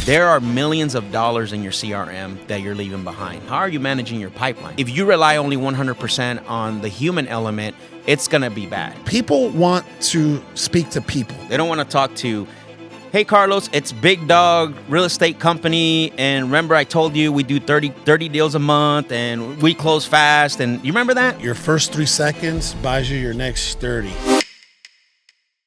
There are millions of dollars in your CRM that you're leaving behind. How are you managing your pipeline? If you rely only 100% on the human element, it's going to be bad. People want to speak to people. They don't want to talk to, hey, Carlos, it's Big Dog Real Estate Company. And remember, I told you we do 30 deals a month and we close fast. And you remember that? Your first 3 seconds buys you your next 30.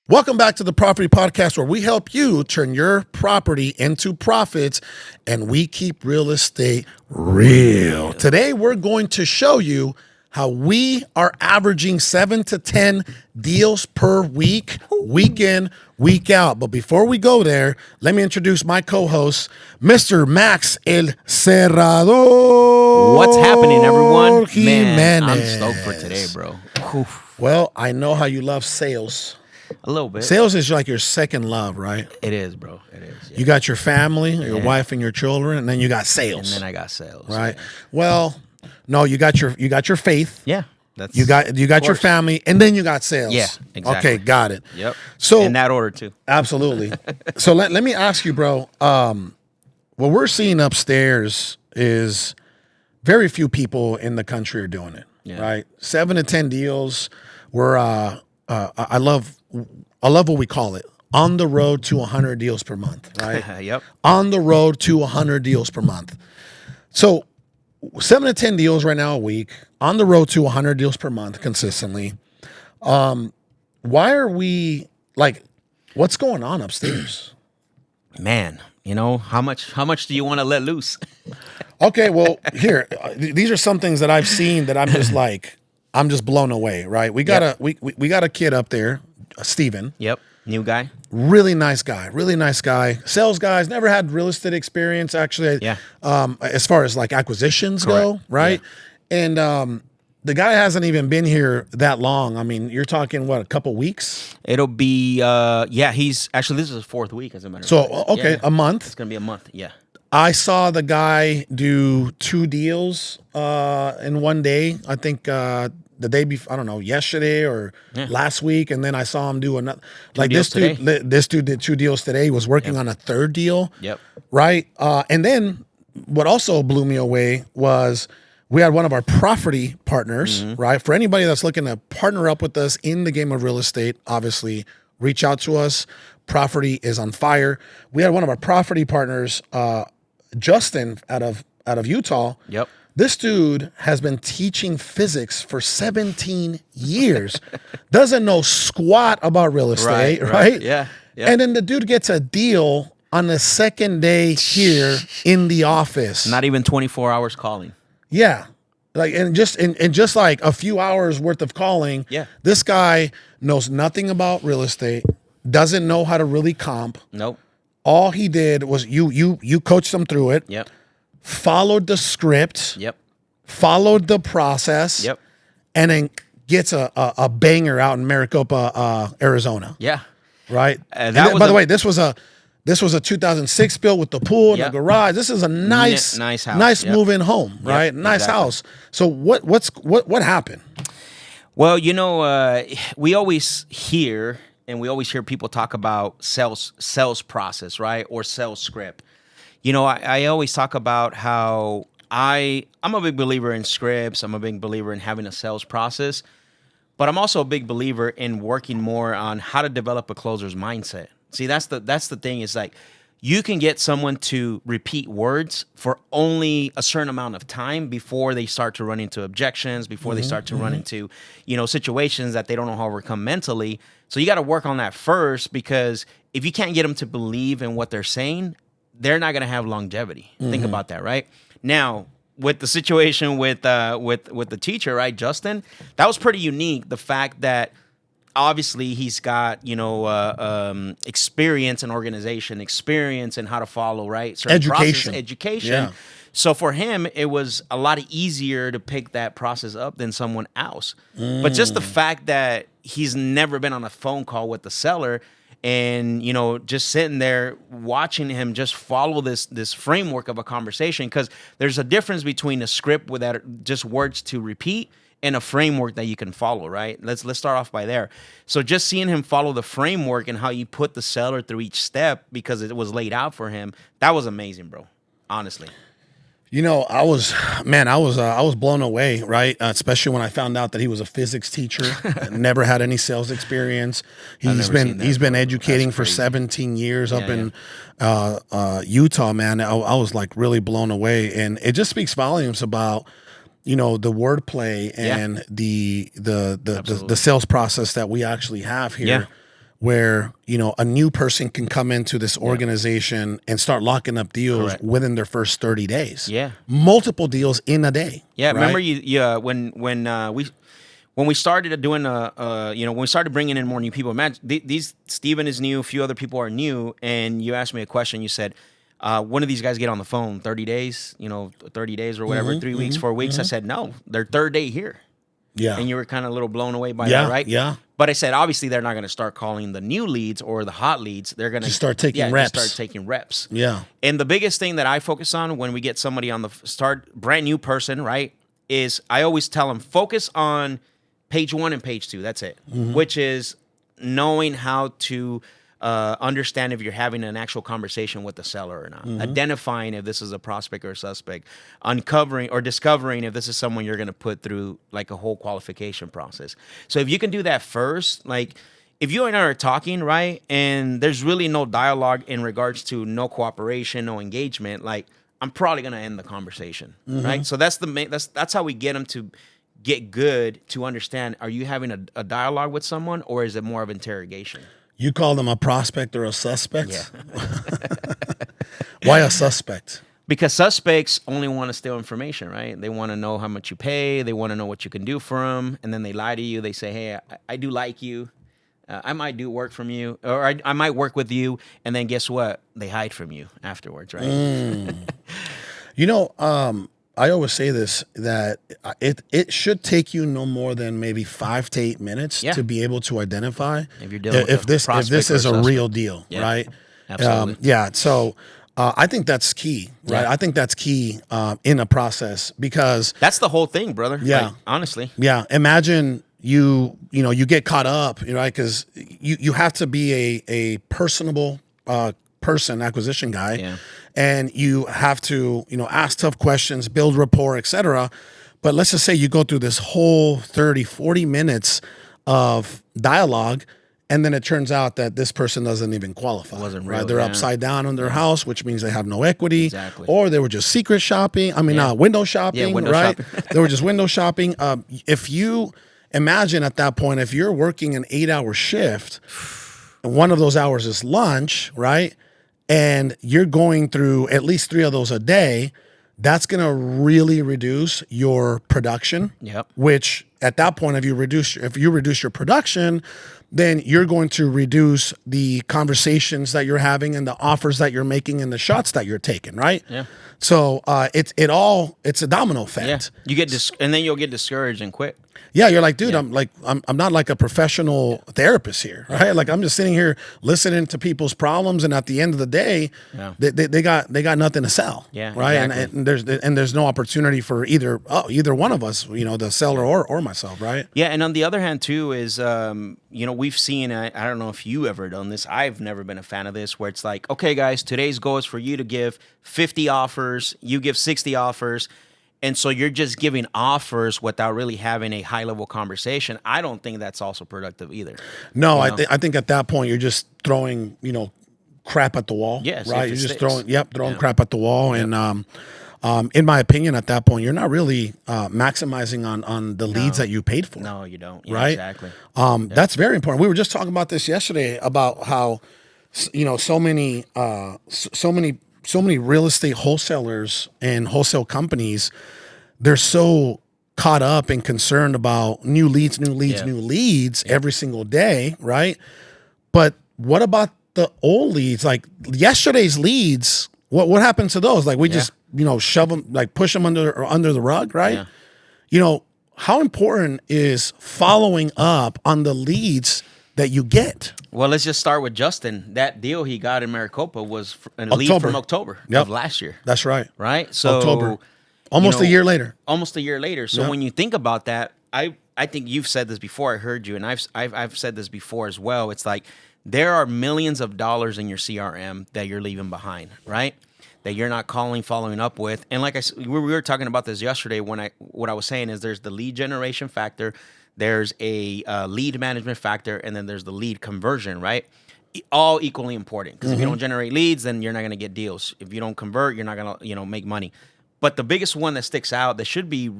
Welcome back to the Property Podcast, where we help you turn your property into profits and we keep real estate real. Today, we're going to show you how we are averaging 7 to 10 deals per week, week in, week out. But before we go there, let me introduce my co-host, Mr. Max El Cerrado. What's happening, everyone? Man, I'm Jimenez. stoked for today, bro. Whew. Well, I know how you love sales. A little bit. Sales is like your second love, right? It is, bro. It is. Yeah. You got your family, your wife and your children, and then you got sales. And then I got sales. right? Yeah. Well, no, you got your faith. Yeah. That's You got your family, and then you got sales. Yeah, exactly. Okay, got it. Yep. So in that order too. absolutely. So let me ask you, bro. What we're seeing upstairs is very few people in the country are doing it. Yeah. Right? 7 to 10 deals. We're I love what we call it. On the road to 100 deals per month, right? Yep. On the road to 100 deals per month. So 7 to 10 deals right now a week, on the road to 100 deals per month consistently. Why are we like, what's going on upstairs? Man, how much do you want to let loose? Okay, well, here, these are some things that I've seen that I'm just like, I'm just blown away, right? We got we got a kid up there, Steven. Yep. New guy. Really nice guy. Sales guys, never had real estate experience, actually. Yeah. As far as like acquisitions go, Correct. right? And the guy hasn't even been here that long. I mean, you're talking, what, a couple weeks? It'll be he's actually, this is his 4th week as a matter of So, fact. okay, Yeah. a month. It's gonna be a month. Yeah. I saw the guy do 2 deals in one day. I think the day before, I don't know, yesterday or last week, and then I saw him do another. Like this dude, this dude did 2 deals today. He was working on a 3rd deal. Yep. Right. And then what also blew me away was we had one of our property partners. Right. For anybody that's looking to partner up with us in the game of real estate, obviously reach out to us. Property is on fire. We had one of our property partners, Justin, out of Utah. Yep. This dude has been teaching physics for 17 years. Doesn't know squat about real estate, right? Yeah. And then the dude gets a deal on the second day here in the office. Not even 24 hours calling. Yeah. Like, and just like a few hours worth of calling, Yeah. this guy knows nothing about real estate, doesn't know how to really comp. Nope. All he did was you coached him through it. Yep. Followed the script. Yep. Followed the process. Yep. And then gets a banger out in Maricopa, Arizona. Yeah. Right. And And by the way, this was a 2006 build with the pool and Yep. the garage. This is a nice house. nice Yep. move-in home, right? Nice exactly. house. So what happened? Well, we always hear people talk about sales process, right? Or sales script. I always talk about how I'm a big believer in scripts. I'm a big believer in having a sales process, but I'm also a big believer in working more on how to develop a closer's mindset. See, that's the thing, is like, you can get someone to repeat words for only a certain amount of time before they start to run into objections, before they start to run into, situations that they don't know how to overcome mentally. So you got to work on that first, because if you can't get them to believe in what they're saying, they're not going to have longevity. Think about that, right? Now, with the situation with the teacher, right, Justin, that was pretty unique. The fact that obviously he's got experience in organization, experience in how to follow, right, certain Education. education. Yeah. So for him, it was a lot easier to pick that process up than someone else. But just the fact that he's never been on a phone call with the seller, and just sitting there watching him just follow this framework of a conversation, because there's a difference between a script with that just words to repeat and a framework that you can follow, right? Let's start off by there. So just seeing him follow the framework and how you put the seller through each step because it was laid out for him, that was amazing, bro. Honestly. You know, I was blown away, right? Especially when I found out that he was a physics teacher, never had any sales experience. He's been educating for 17 years up in Utah, man. I was like really blown away, and it just speaks volumes about, you know, the wordplay and the sales process that we actually have here. Yeah. Where, you know, a new person can come into this organization and start locking up deals within their first 30 days. Yeah. Multiple deals in a day. Yeah. Right? Remember when we started doing when we started bringing in more new people, imagine these Steven is new, a few other people are new, and you asked me a question. You said, when do these guys get on the phone? 30 days, 30 days or whatever, 3 weeks, 4 weeks. I said, no, their third day here. Yeah. And you were kind of a little blown away by that, right? Yeah. But I said, obviously, they're not going to start calling the new leads or the hot leads. They're going to start taking reps. Just start taking reps. Yeah. And the biggest thing that I focus on when we get somebody on the brand new person, right, is I always tell them, focus on page 1 and page 2. That's it, which is knowing how to understand if you're having an actual conversation with the seller or not, identifying if this is a prospect or a suspect, uncovering or discovering if this is someone you're going to put through like a whole qualification process. So if you can do that first, like if you and I are talking, right, and there's really no dialogue in regards to no cooperation, no engagement, like I'm probably going to end the conversation, right? So that's how we get them to get good to understand, are you having a dialogue with someone or is it more of interrogation? You call them a prospect or a suspect? Yeah. Why a suspect? Because suspects only want to steal information, right? They want to know how much you pay. They want to know what you can do for them. And then they lie to you. They say, hey, I do like you. I might do work from you. Or I might work with you. And then guess what? They hide from you afterwards, right? You know, I always say this, that it should take you no more than maybe 5 to 8 minutes to be able to identify if you're dealing if this is a real deal, right? Absolutely. So I think that's key, right? Yeah. I think that's key in a process, because that's the whole thing, brother. Yeah, like, honestly. Yeah, imagine you get caught up, right? Because you have to be a personable acquisition guy. Yeah. And you have to, ask tough questions, build rapport, etc. But let's just say you go through this whole 30, 40 minutes of dialogue, and then it turns out that this person doesn't even qualify. Wasn't right? real, They're yeah. upside down on their house, which means they have no equity. Exactly. Or they were just secret shopping. Window shopping, window right? shopping. They were just window shopping. If you imagine at that point, if you're working an 8-hour shift, and one of those hours is lunch, right? And you're going through at least 3 of those a day, that's going to really reduce your production. Yep. Which at that point, if you reduce your production, then you're going to reduce the conversations that you're having and the offers that you're making and the shots that you're taking, right? Yeah. So it's a domino effect. Yeah. And then you'll get discouraged and quit. Yeah, you're like, dude, I'm not like a professional therapist here, right? Like I'm just sitting here listening to people's problems, and at the end of the day, they got nothing to sell, right? Exactly. And there's no opportunity for either one of us, the seller or myself, right? Yeah, and on the other hand too is we've seen, I don't know if you ever done this. I've never been a fan of this, where it's like, okay, guys, today's goal is for you to give 50 offers, you give 60 offers. And so you're just giving offers without really having a high-level conversation. I don't think that's also productive either. No, I think at that point you're just throwing, crap at the wall. Yes, right. You're just throwing crap at the wall, and in my opinion, at that point, you're not really maximizing on the leads that you paid for. No, you don't. Yeah, right. Exactly. That's very important. We were just talking about this yesterday about how so many real estate wholesalers and wholesale companies, they're so caught up and concerned about new leads every single day, right? But what about the old leads? Like yesterday's leads, what happened to those? Like we just, shove them, like push them under the rug, right? Yeah. How important is following up on the leads that you get? Well, let's just start with Justin. That deal he got in Maricopa was a lead from October of last year. That's right. Right? So October. Almost a year later. Almost a year later. So when you think about that, I think you've said this before. I heard you, and I've said this before as well. It's like there are millions of dollars in your CRM that you're leaving behind, right? That you're not calling, following up with. And like we were talking about this yesterday. What I was saying is there's the lead generation factor, there's a lead management factor, and then there's the lead conversion, right? All equally important, because if you don't generate leads, then you're not going to get deals. If you don't convert, you're not going to make money. But the biggest one that sticks out that should be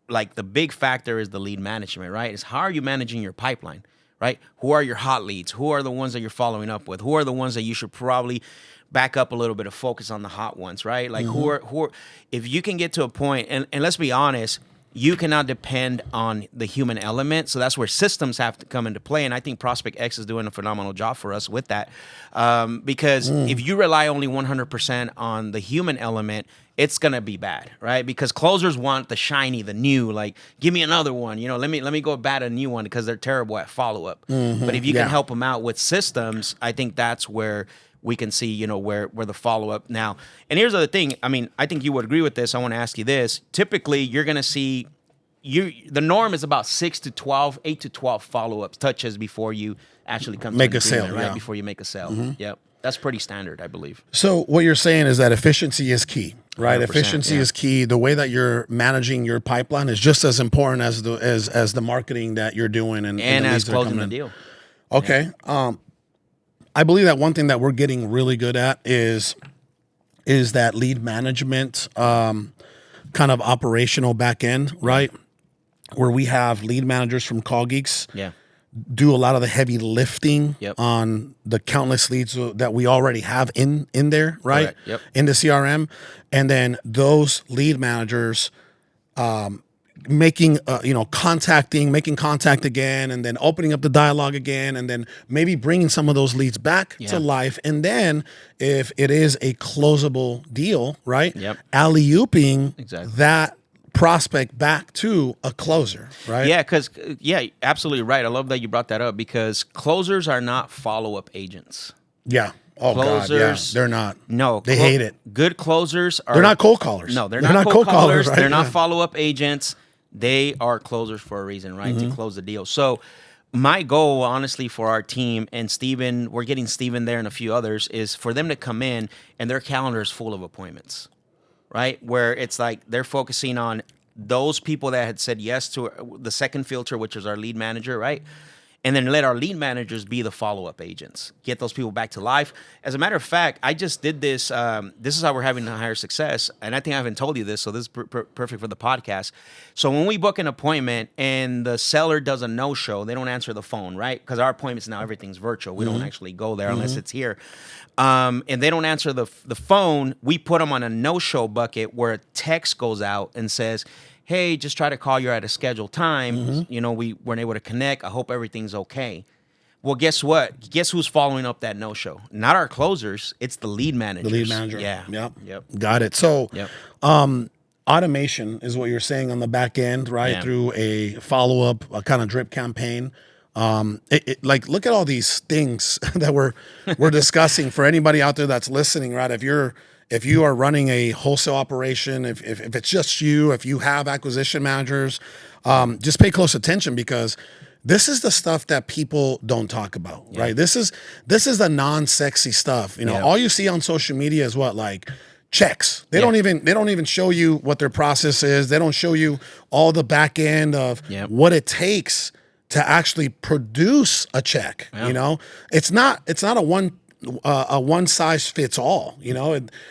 like the big factor is the lead management, right? Is how are you managing your pipeline, right? Who are your hot leads? Who are the ones that you're following up with? Who are the ones that you should probably back up a little bit of focus on the hot ones, right? Like who are if you can get to a point, and let's be honest, you cannot depend on the human element. So that's where systems have to come into play. And I think Prospect X is doing a phenomenal job for us with that. Because if you rely only 100% on the human element, it's going to be bad, right? Because closers want the shiny, the new, like, give me another one. Let me go bat a new one, because they're terrible at follow-up. But if you can help them out with systems, I think that's where we can see, where the follow-up now. And here's the other thing. I mean, I think you would agree with this. I want to ask you this. Typically, you're going to see the norm is about 8 to 12 follow-ups, touches before you actually come make to a sale, right? yeah. Before you make a sale. Yep. That's pretty standard, I believe. So what you're saying is that efficiency is key, right? Efficiency is key. The way that you're managing your pipeline is just as important as the marketing that you're doing and as closing the deal. Okay. I believe that one thing that we're getting really good at is that lead management kind of operational back end, right? Where we have lead managers from Call Geeks do a lot of the heavy lifting on the countless leads that we already have in there, right? Correct. Yep. In the CRM. And then those lead managers making contact again, and then opening up the dialogue again, and then maybe bringing some of those leads back to life. And then if it is a closable deal, right? Alley-ooping that prospect back to a closer, right? Yeah, absolutely right. I love that you brought that up, because closers are not follow-up agents. Yeah. Oh, closers, God, yeah. They're not. No. They hate it. Good closers are... They're not cold callers. No, they're not cold callers. Right? They're not Yeah. follow-up agents. They are closers for a reason, right? To close the deal. So my goal, honestly, for our team, and Steven, we're getting Steven there and a few others, is for them to come in and their calendar is full of appointments, right? Where it's like they're focusing on those people that had said yes to the second filter, which is our lead manager, right? And then let our lead managers be the follow-up agents. Get those people back to life. As a matter of fact, I just did this. This is how we're having higher success. And I think I haven't told you this, so this is perfect for the podcast. So when we book an appointment and the seller does a no-show, they don't answer the phone, right? Because our appointments now, everything's virtual. We don't actually go there unless it's here. And they don't answer the phone. We put them on a no-show bucket where a text goes out and says, hey, just try to call you at a scheduled time. We weren't able to connect. I hope everything's okay. Well, guess what? Guess who's following up that no-show? Not our closers. It's the lead managers. The lead manager. Yeah. Yep. Got it. So automation is what you're saying on the back end, right? Yeah. Through a follow-up, a kind of drip campaign. Like, look at all these things that we're discussing for anybody out there that's listening, right? If you are running a wholesale operation, if it's just you, if you have acquisition managers, just pay close attention, because this is the stuff that people don't talk about, right? This is the non-sexy stuff. All you see on social media is what, like, checks. They don't even show you what their process is. They don't show you all the back end of what it takes to actually produce a check. It's not a one size fits all.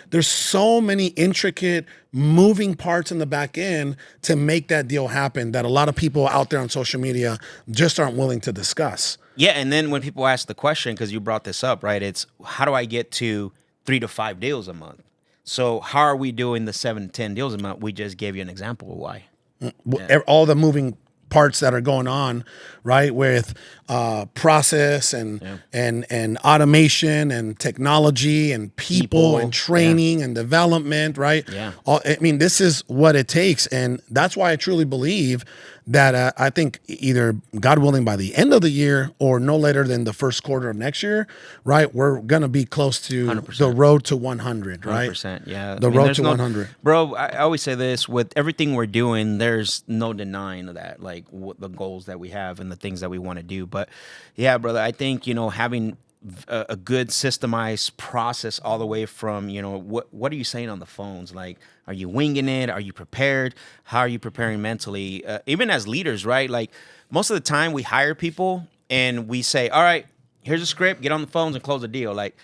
There's so many intricate moving parts in the back end to make that deal happen that a lot of people out there on social media just aren't willing to discuss. Yeah, and then when people ask the question, because you brought this up, right? It's how do I get to 3 to 5 deals a month? So how are we doing the 7 to 10 deals a month? We just gave you an example of why. All the moving parts that are going on, right, with process and automation and technology and people and training and development, right? I mean, this is what it takes, and that's why I truly believe that I think either, God willing, by the end of the year or no later than the first quarter of next year, right, we're going to be close to 100%. the road to 100, right? 100%, yeah. The road to 100. Bro, I always say this, with everything we're doing, there's no denying of that, like what the goals that we have and the things that we want to do. But yeah, brother, I think, having a good systemized process all the way from, what are you saying on the phones? Like, are you winging it? Are you prepared? How are you preparing mentally? Even as leaders, right? Like, most of the time we hire people and we say, all right, here's a script, get on the phones and close the deal. Like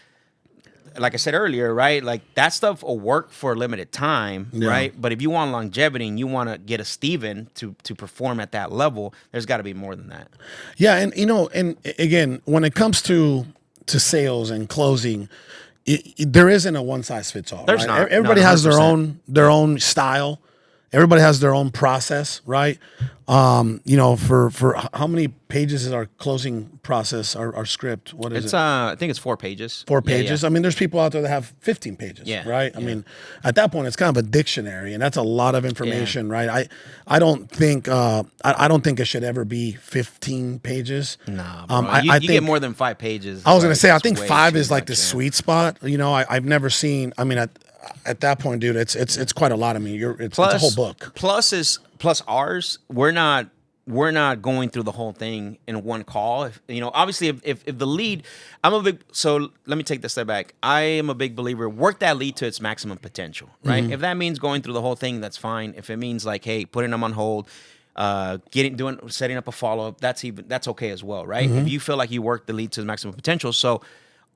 I said earlier, right? Like, that stuff will work for a limited time, right? But if you want longevity and you want to get a Steven to perform at that level, there's got to be more than that. Yeah, and and again, when it comes to sales and closing, there isn't a one size fits all. There's right? not. Everybody No, has 100%. their own style. Everybody has their own process, right? For how many pages is our closing process, our script? What is It's it? I think it's 4 pages. 4 pages. Yeah, yeah. I mean, there's people out there that have 15 pages, Yeah, right? I yeah. mean, at that point, it's kind of a dictionary, and that's a lot of information, right? I don't think I don't think it should ever be 15 pages. Nah, bro. I you think get more than 5 pages. I was going to like, say, I it's think way 5 too is like much, the yeah. sweet spot. I've never seen. I mean, at that point, dude, it's quite a lot. I mean, it's a whole book. Plus ours. We're not going through the whole thing in one call. Obviously, if the lead, so let me take this step back. I am a big believer, work that lead to its maximum potential, right? Mm-hmm. If that means going through the whole thing, that's fine. If it means like, hey, putting them on hold, setting up a follow-up, that's okay as well, right? Mm-hmm. If you feel like you work the lead to the maximum potential, so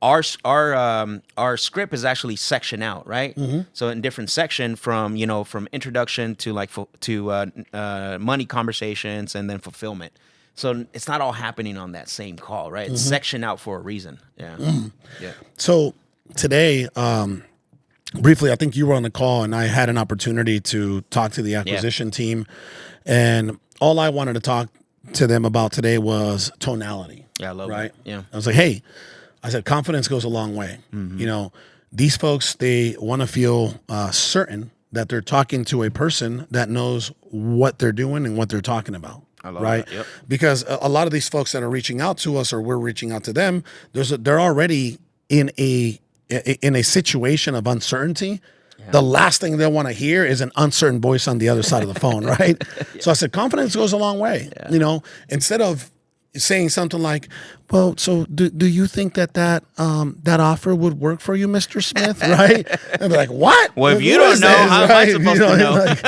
our script is actually sectioned out, right? Mm-hmm. So in different section from introduction to money conversations and then fulfillment. So it's not all happening on that same call, right? It's sectioned out for a reason. Yeah. Yeah. So today, briefly, I think you were on the call, and I had an opportunity to talk to the acquisition team, and all I wanted to talk to them about today was tonality. Yeah, I love right. it. Yeah. I was like, hey. I said, confidence goes a long way. These folks, they want to feel certain that they're talking to a person that knows what they're doing and what they're talking about. I love right? that. Yep. Because a lot of these folks that are reaching out to us or we're reaching out to them, they're already in a situation of uncertainty. Yeah. The last thing they want to hear is an uncertain voice on the other side of the phone, right? Yeah. So I said, confidence goes a long way. Yeah. Instead of saying something like, well, so do you think that offer would work for you, Mr. Smith? Right? And be like, what? Well, if you don't know, how am I supposed to know? Like,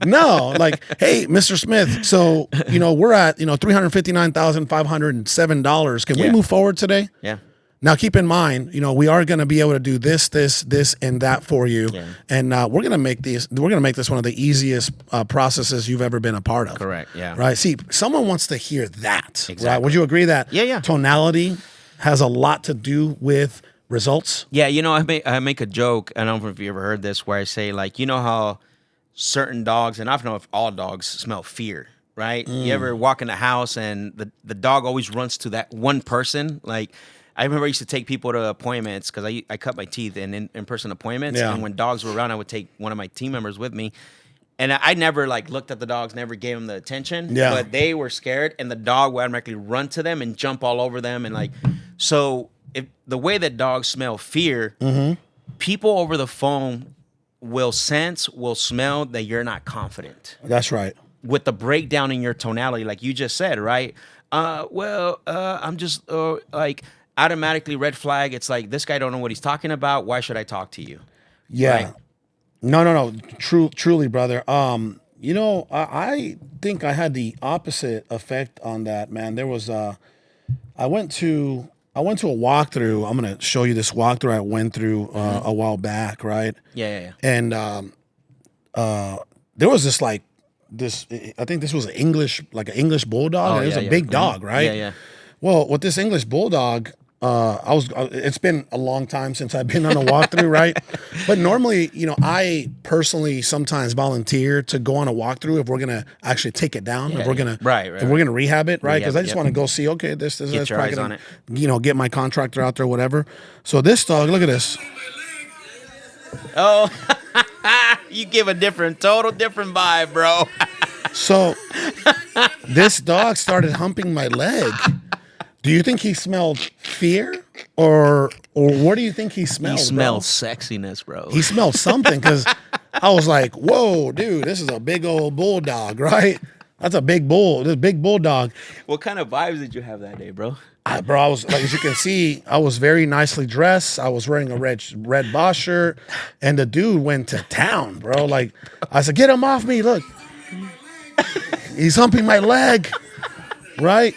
no, like, hey, Mr. Smith, so, we're at, $359,507. Can we move forward today? Yeah. Now, keep in mind, we are going to be able to do this, and that for you, and we're going to make this one of the easiest processes you've ever been a part of. Correct. Yeah. Right. See, someone wants to hear that. Exactly. Right? Would you agree that? Yeah. Tonality has a lot to do with results. Yeah. I make a joke. I don't know if you ever heard this, where I say, like, how certain dogs, and I don't know if all dogs smell fear. Right. You ever walk in the house and the dog always runs to that one person, like. I remember I used to take people to appointments because I cut my teeth in in-person appointments. Yeah. And when dogs were around, I would take one of my team members with me. And I never looked at the dogs, never gave them the attention. Yeah. But they were scared, and the dog would automatically run to them and jump all over them. And so if the way that dogs smell fear, people over the phone will smell that you're not confident. That's right. With the breakdown in your tonality, like you just said, right? I'm just automatically red flag. It's like, this guy don't know what he's talking about. Why should I talk to you? Yeah. Right? No. Truly, brother. I think I had the opposite effect on that, man. There was I went to a walkthrough. I'm gonna show you this walkthrough I went through a while back, right? Yeah. And there was this I think this was an English bulldog. And it was a big dog, right? Yeah. Well, with this English bulldog, it's been a long time since I've been on a walkthrough, right? But normally, I personally sometimes volunteer to go on a walkthrough if we're gonna actually take it down, if we're gonna if we're gonna rehab it, right? Because I just want to go see, okay, this get your eyes on it, get my contractor out there, whatever. So this dog, look at this. Oh, you give a total different vibe, bro. So this dog started humping my leg. Do you think he smelled fear, or what do you think he smelled? He smelled sexiness, bro. He smelled something, because I was like, "Whoa, dude, this is a big old bulldog, right? That's a big bull. This big bulldog." What kind of vibes did you have that day, bro? Bro, I was like, as you can see, I was very nicely dressed. I was wearing a red boss shirt, and the dude went to town, bro. Like, I said, "Get him off me! Look, he's humping my leg, right?"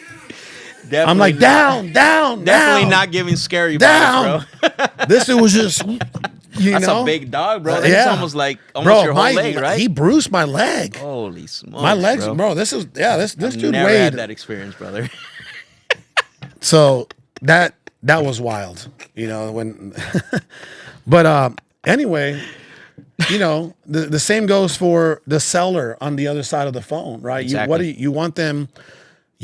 Definitely I'm like, down. Definitely not giving scary vibes, bro. This dude was just, That's a big dog, bro. That's yeah. almost bro, your whole leg, right? He bruised my leg. Holy smokes, My legs, bro. this dude Never weighed. had that experience, brother. So that was wild, when, but anyway, the same goes for the seller on the other side of the phone, right? Exactly. You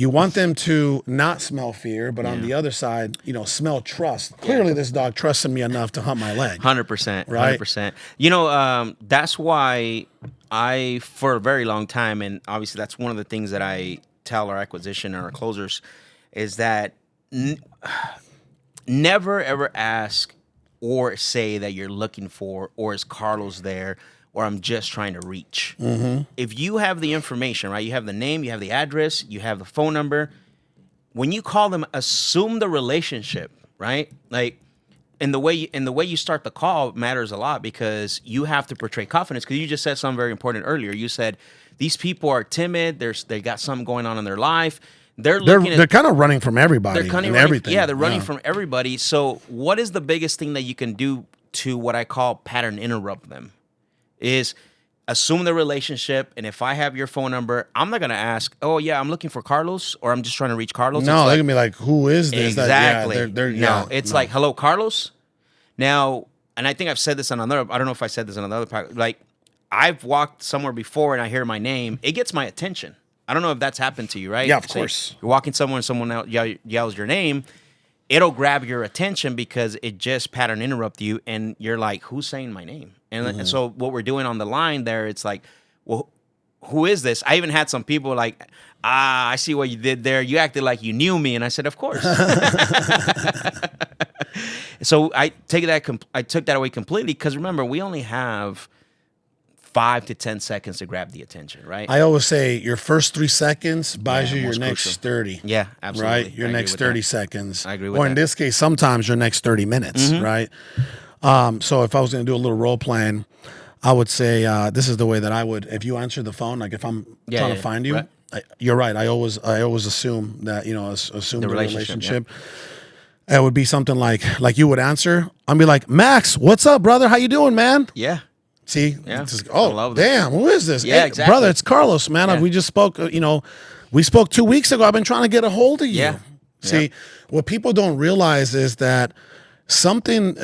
want them to not smell fear, but on the other side, smell trust. Clearly, this dog trusted me enough to hump my leg. 100%. Right? 100%. That's why I, for a very long time, and obviously that's one of the things that I tell our acquisition and our closers, is that never ever ask or say that you're looking for, or is Carlos there, or I'm just trying to reach. Mm-hmm. If you have the information, right? You have the name, you have the address, you have the phone number. When you call them, assume the relationship, right? Like, and the way you start the call matters a lot, because you have to portray confidence. Because you just said something very important earlier. You said these people are timid. They got something going on in their life. They're kind of running from everybody. They're kind of everything. Yeah, they're running from everybody. So what is the biggest thing that you can do to what I call pattern interrupt them? Is assume the relationship, and if I have your phone number, I'm not gonna ask, "Oh yeah, I'm looking for Carlos," or "I'm just trying to reach Carlos." No, they're gonna be like, "Who is this?" Exactly. It's like, "Hello, Carlos." Now, and I think I've said this on another. I don't know if I said this on another part. Like, I've walked somewhere before and I hear my name, it gets my attention. I don't know if that's happened to you, right? Yeah, of course. You're walking somewhere and someone else yells your name, it'll grab your attention because it just pattern interrupt you, and you're like, "Who's saying my name?" And so what we're doing on the line there, it's like, "Well, who is this?" I even had some people like, "I see what you did there. You acted like you knew me," and I said, "Of course." So I took that away completely, because remember, we only have 5 to 10 seconds to grab the attention, right? I always say your first 3 seconds buys you your most next crucial. 30. Yeah, absolutely. Right? Your I next agree with 30 that. seconds. I agree with Or in that. this case, sometimes your next 30 minutes, right? So if I was going to do a little role playing, I would say this is the way that I would, if you answer the phone, like if I'm trying to find you, right. you're right. I always assume that, assume the relationship. Yep. It would be something like you would answer. I'd be like, "Max, what's up, brother? How you doing, man?" Yeah. See, Yeah. Just, I oh love this. damn, who is this? Yeah, Hey, exactly. brother. It's Carlos, man. Yeah. We just spoke. We spoke 2 weeks ago. I've been trying to get a hold of you. Yeah. See, what people don't realize is that something,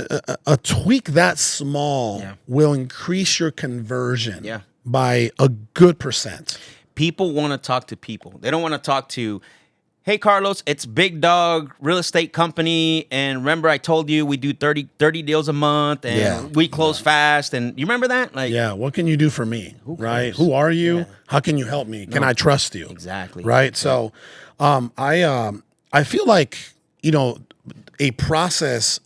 a tweak that small, will increase your conversion by a good percent. People want to talk to people. They don't want to talk to, "Hey, Carlos, it's Big Dog Real Estate Company, and remember I told you we do 30 deals a month, and we close fast, and you remember that?" Like, Yeah, what can you do for me? Right? Who are you? How can you help me? Can I trust you? Exactly. Right? So I feel like, a process,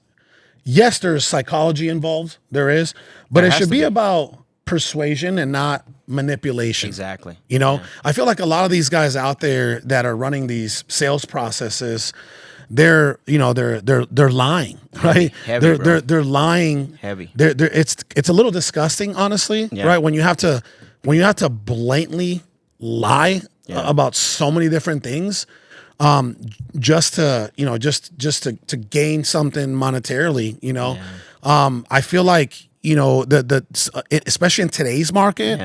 yes, there's psychology involved. There is, but it should be about persuasion and not manipulation. Exactly. I feel like a lot of these guys out there that are running these sales processes, they're lying, right? Heavy, bro. They're lying. Heavy. It's a little disgusting, honestly, right? When you have to blatantly lie about so many different things, just to gain something monetarily, I feel like, especially in today's market,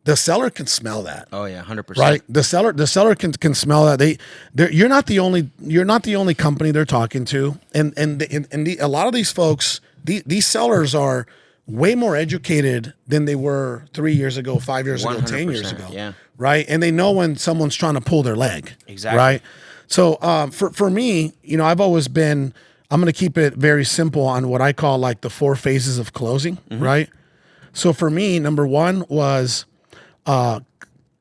the seller can smell that. Oh yeah, 100%. Right. The seller can smell that. You're not the only company they're talking to, and a lot of these folks, these sellers are way more educated than they were 3 years ago, 5 years ago, 10 years ago. Yeah. Right. And they know when someone's trying to pull their leg. Exactly. Right. So for me, I've always been, I'm going to keep it very simple on what I call like the 4 phases of closing. Right. So for me, number 1 was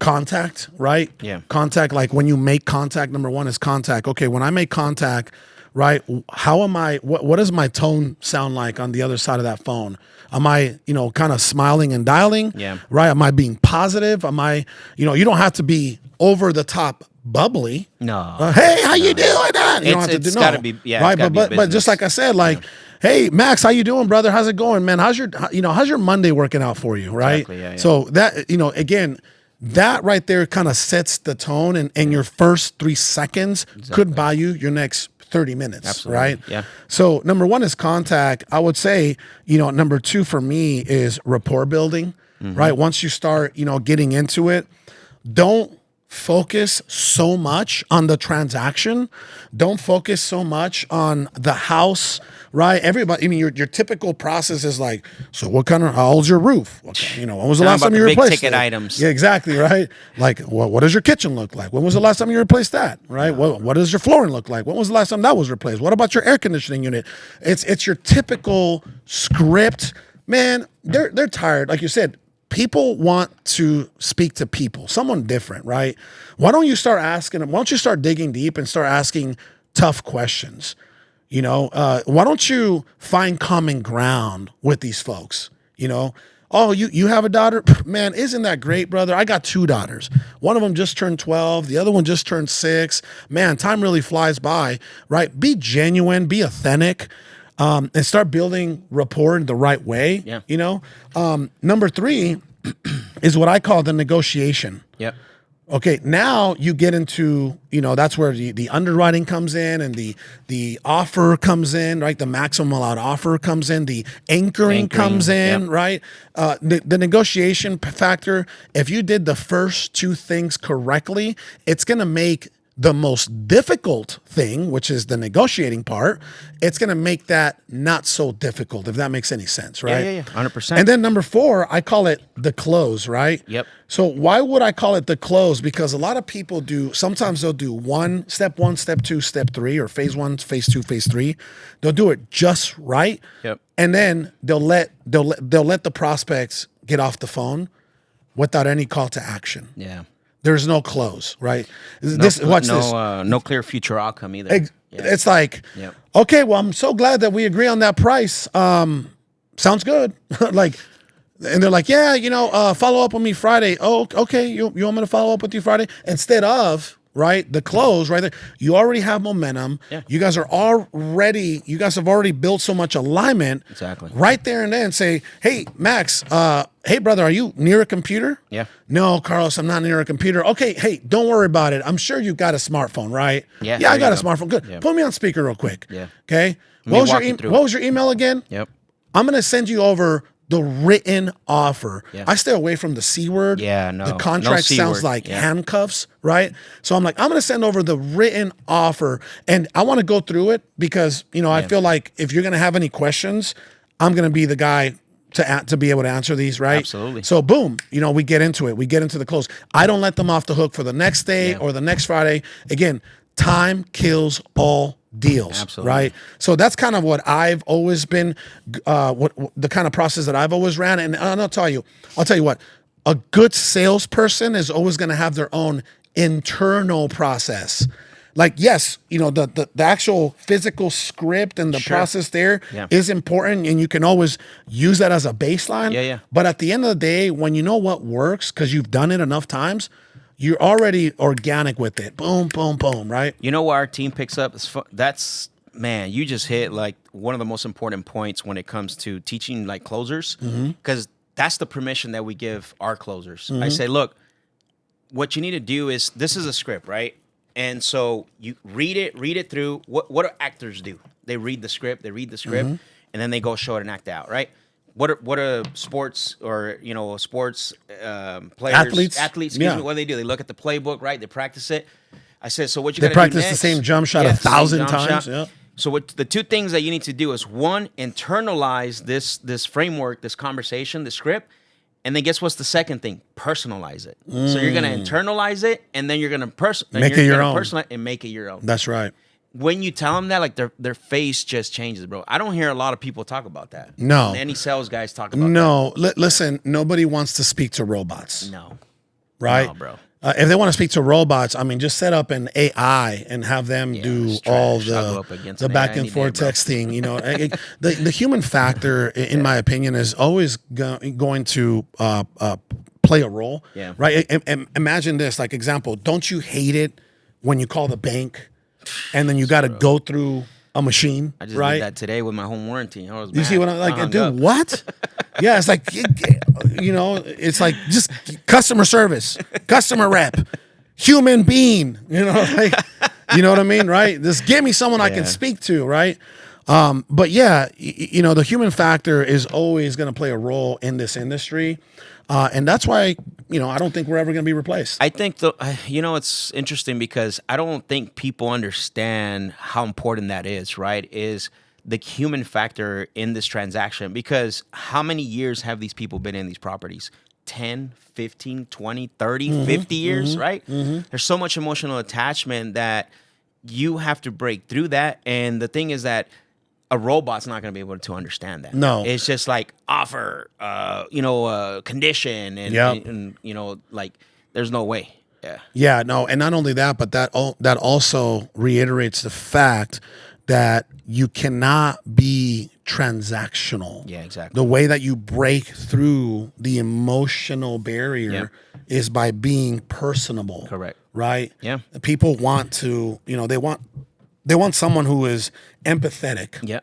contact, right? Yeah. Contact, like when you make contact, number one is contact. Okay, when I make contact, right, how am I, what does my tone sound like on the other side of that phone? Am I, kind of smiling and dialing? Yeah. Right? Am I being positive? Am I, you don't have to be over the top bubbly. No. Hey, how you doing? You don't have to do, It's gotta be, yeah, right? it's gotta be But just business. like I said, like, hey, Max, how you doing, brother? How's it going, man? How's your Monday working out for you, right? Exactly, yeah. So that, again, that right there kind of sets the tone, and your first 3 seconds could buy you your next 30 minutes, Absolutely, right? yeah. So number one is contact. I would say, number two for me is rapport building, right? Once you start, getting into it, don't focus so much on the transaction. Don't focus so much on the house, right? Everybody, your typical process is like, so how old's your roof? When was the last time you big replaced ticket it? items. Yeah, exactly, right? Like, what does your kitchen look like? When was the last time you replaced that, right? What does your flooring look like? When was the last time that was replaced? What about your air conditioning unit? It's your typical script. Man, they're tired. Like you said, people want to speak to people, someone different, right? Why don't you start asking them? Why don't you start digging deep and start asking tough questions? Why don't you find common ground with these folks? Oh, you have a daughter? Man, isn't that great, brother? I got 2 daughters. One of them just turned 12. The other one just turned 6. Man, time really flies by, right? Be genuine, be authentic. And start building rapport in the right way. Yeah. Number 3 is what I call the negotiation. Yep. Okay, now you get into, that's where the underwriting comes in, and the offer comes in, right? The maximum allowed offer comes in, the anchoring comes in, yep. right? The negotiation factor, if you did the first 2 things correctly, it's going to make the most difficult thing, which is the negotiating part, it's going to make that not so difficult, if that makes any sense, right? Yeah. 100%. And then number 4, I call it the close, right? Yep. So why would I call it the close? Because a lot of people sometimes they'll do step 1, step 2, step 3, or phase 1, phase 2, phase 3. They'll do it just right. Yep. And then they'll let the prospects get off the phone without any call to action. Yeah. There's no close, right? No clear future outcome either. It's like, Yep. okay, well, I'm so glad that we agree on that price. Sounds good. And they're like, yeah, follow up with me Friday. Oh, okay. You want me to follow up with you Friday? Instead of, right, the close right there, you already have momentum. Yeah. You guys have already built so much alignment. Exactly. Right there and then say, hey, Max, hey, brother, are you near a computer? Yeah. No, Carlos, I'm not near a computer. Okay, hey, don't worry about it. I'm sure you've got a smartphone, right? Yeah, Yeah, I there got you a go. smartphone. Good. Yeah. Put me on speaker real quick. Yeah. Okay. me What walk you through what it. was your email again? Yep. I'm going to send you over the written offer. Yeah. I stay away from the C word. Yeah, no. The contract No C sounds word. like Yeah. handcuffs, right? So I'm like, I'm going to send over the written offer, and I want to go through it because, I feel like if you're going to have any questions, I'm going to be the guy to be able to answer these, right? Absolutely. So boom, we get into it. We get into the close. I don't let them off the hook for the next day or the next Friday. Again, time kills all deals. Absolutely. Right? So that's kind of what I've always been, what the kind of process that I've always ran. And I'll tell you what, a good salesperson is always going to have their own internal process. Like, yes, the actual physical script and the Sure. process there is important, and you can always use that as a baseline. Yeah. But at the end of the day, when you know what works because you've done it enough times, you're already organic with it. Boom, boom, boom, right? You know what our team picks up? That's, man, you just hit like one of the most important points when it comes to teaching like closers, because that's the permission that we give our closers. I say, look, what you need to do is, this is a script, right? And so you read it through. What do actors do? They read the script, and then they go show it and act out, right? What are sports or sports players, athletes? Excuse me. What do they do? They look at the playbook, right? They practice it. I said, so what you got to do next? They practice the same jump shot 1,000 times. Yeah. So what the 2 things that you need to do is, 1, internalize this framework, this conversation, the script. And then guess what's the second thing? Personalize it. So you're going to internalize it, and then you're going to make it your own. Personalize and make it your own. That's right. When you tell them that, like their face just changes, bro. I don't hear a lot of people talk about that. No. Any sales guys talk about that. No. Listen, nobody wants to speak to robots. No. right? No, bro. If they want to speak to robots, I mean, just set up an AI and have them do it's all trash. I'll go up against the an back AI and any forth day, bro. texting. You know, the human factor, in my opinion, is always going to play a role. Yeah. Right. And imagine this, like example. Don't you hate it when you call the bank and then you got to go through a machine? I just right. did that today with my home warranty. I was You see mad. what I'm I like, hung dude? up. What? Yeah, it's like, you know, it's like just customer service, customer rep, human being. You know, like, you know what I mean, right? Just give me someone I can speak to, right? But yeah, you know, the human factor is always going to play a role in this industry, and that's why, you know, I don't think we're ever going to be replaced. I think you know, it's interesting because I don't think people understand how important that is, right? Is the human factor in this transaction, because how many years have these people been in these properties? 10, 15, 20, 30, 50 years, right? There's so much emotional attachment that you have to break through that. And the thing is that a robot's not going to be able to understand that. No. It's just like offer, you know, condition and, Yep. and, you know, like there's no way. Yeah. Yeah, no, and not only that, but that also reiterates the fact that you cannot be transactional. Yeah, exactly. The way that you break through the emotional barrier is by being personable. Correct. Right? Yeah. People want to, you know, they want someone who is empathetic. Yeah.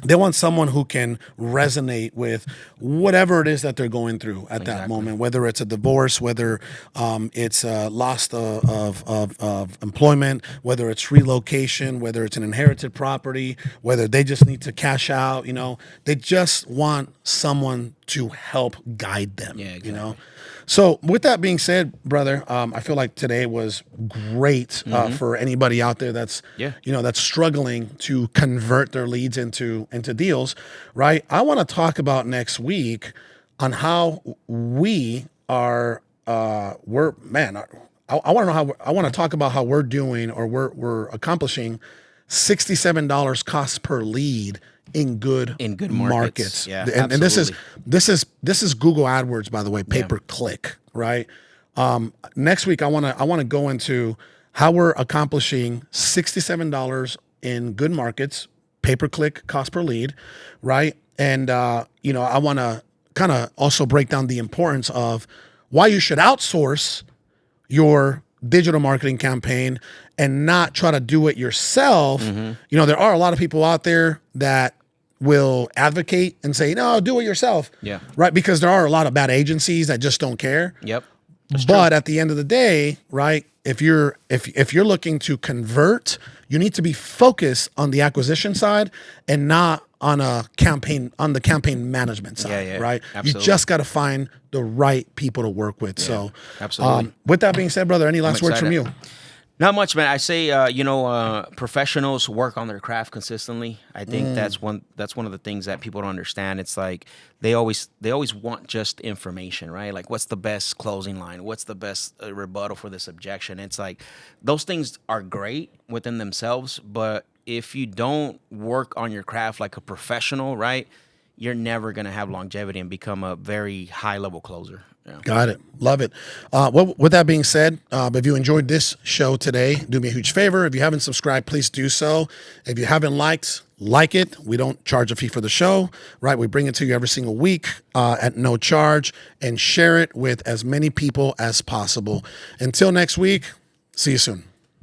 They want someone who can resonate with whatever it is that they're going through at that moment, whether it's a divorce, whether it's a loss of employment, whether it's relocation, whether it's an inherited property, whether they just need to cash out. You know, they just want someone to help guide them. Yeah, exactly. You know. So with that being said, brother, I feel like today was great for anybody out there that's you know, that's struggling to convert their leads into deals, right? I want to talk about next week on how we are I want to know how I want to talk about how we're doing, or we're accomplishing $67 cost per lead in good markets. Yeah, and this is Google AdWords, by the way, pay per click, right? Next week I want to go into how we're accomplishing $67 in good markets, pay per click, cost per lead, right? And you know, I want to kind of also break down the importance of why you should outsource your digital marketing campaign and not try to do it yourself. You know, there are a lot of people out there that will advocate and say, no, do it yourself. Yeah. Right. Because there are a lot of bad agencies that just don't care. Yep. But at the end of the day, right, if you're looking to convert, you need to be focused on the acquisition side and not on the campaign management side, right? Absolutely. You just got to find the right people to work with. So, absolutely. With that being said, brother, any last words from you? Not much, man. I say, you know, professionals work on their craft consistently. I think that's one of the things that people don't understand. It's like they always want just information, right? Like, what's the best closing line? What's the best rebuttal for this objection? It's like those things are great within themselves, but if you don't work on your craft like a professional, right, you're never going to have longevity and become a very high-level closer. Yeah. Got it. Love it. Well, with that being said, if you enjoyed this show today, do me a huge favor. If you haven't subscribed, please do so. If you haven't like it. We don't charge a fee for the show, right? We bring it to you every single week at no charge, and share it with as many people as possible. Until next week, see you soon.